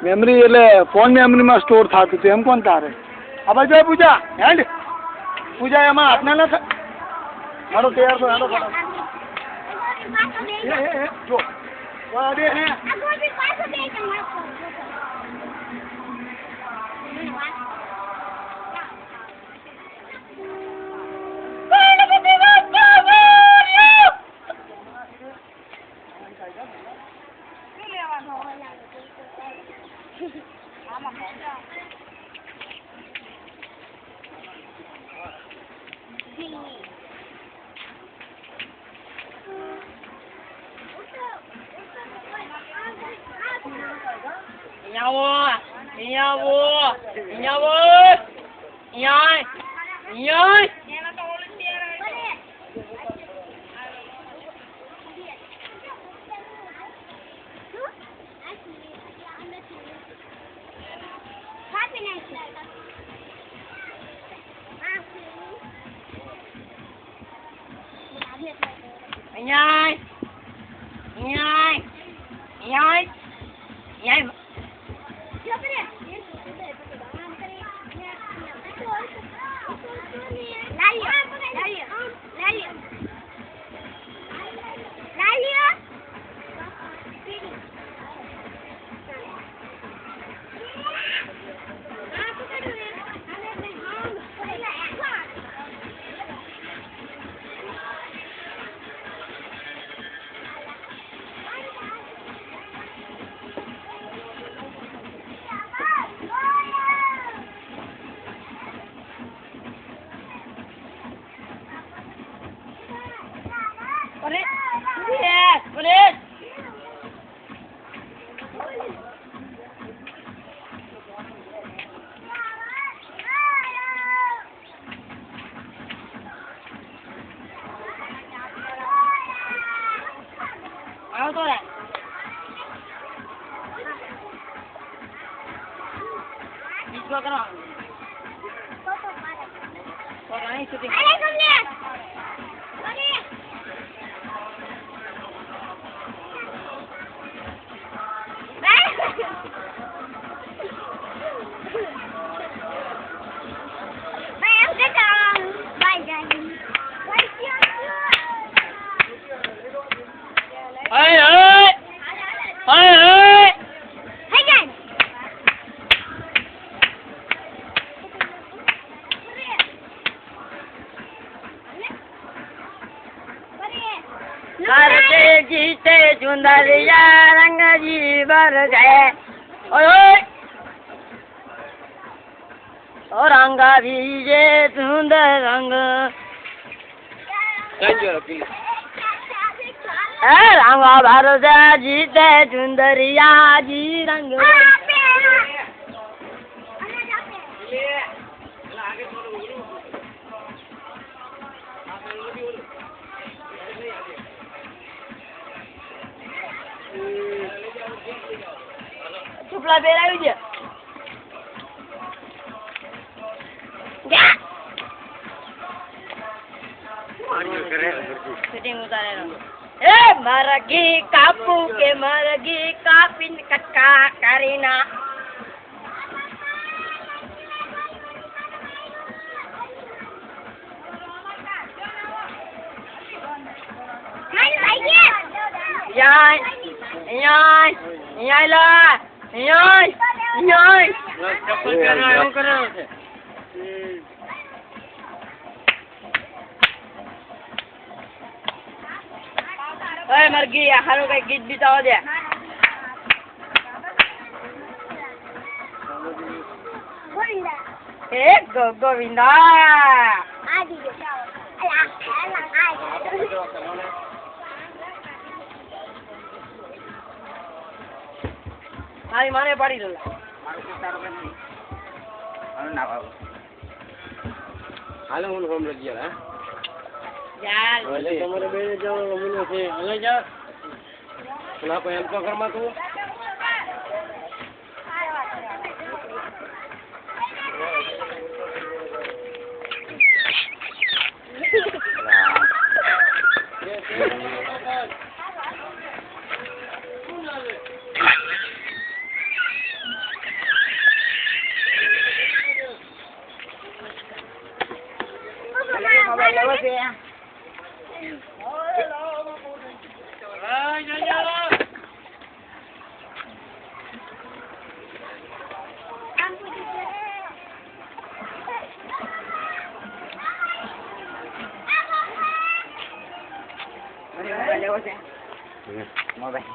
memory એટલે phone મેમરીમાં store થતું હતું એમ કોણ તારે આ બાજુ પૂજા હેન્ડ પૂજા એમાં હાથના ના મારો તૈયાર તો હેડો કરો જો દે હે जीते चुंदरिया रंग जी बर गए और रंगा भीजे सुंदर रंग रंगा भर से जीते चुंदरिया जी रंग ચૂપલા પહેરાવી દે ફિટિંગ ઉતારેલો એ મરઘી કાપુ કે મરઘી કાપીને કટકા કરીના મરઘી હારું કઈ ગીત બીતાવો દે હે ગોવિંદા મારી માને પાડી દો હાલો હું હોમ લઈ ગયા યાર તમારે બે જવાનો મહિનો છે હલે જા પેલા કોઈ એમ તો ઘરમાં તું મોબાઈલ લેવો છે મોબાઈલ લેવો છે મોબાઈલ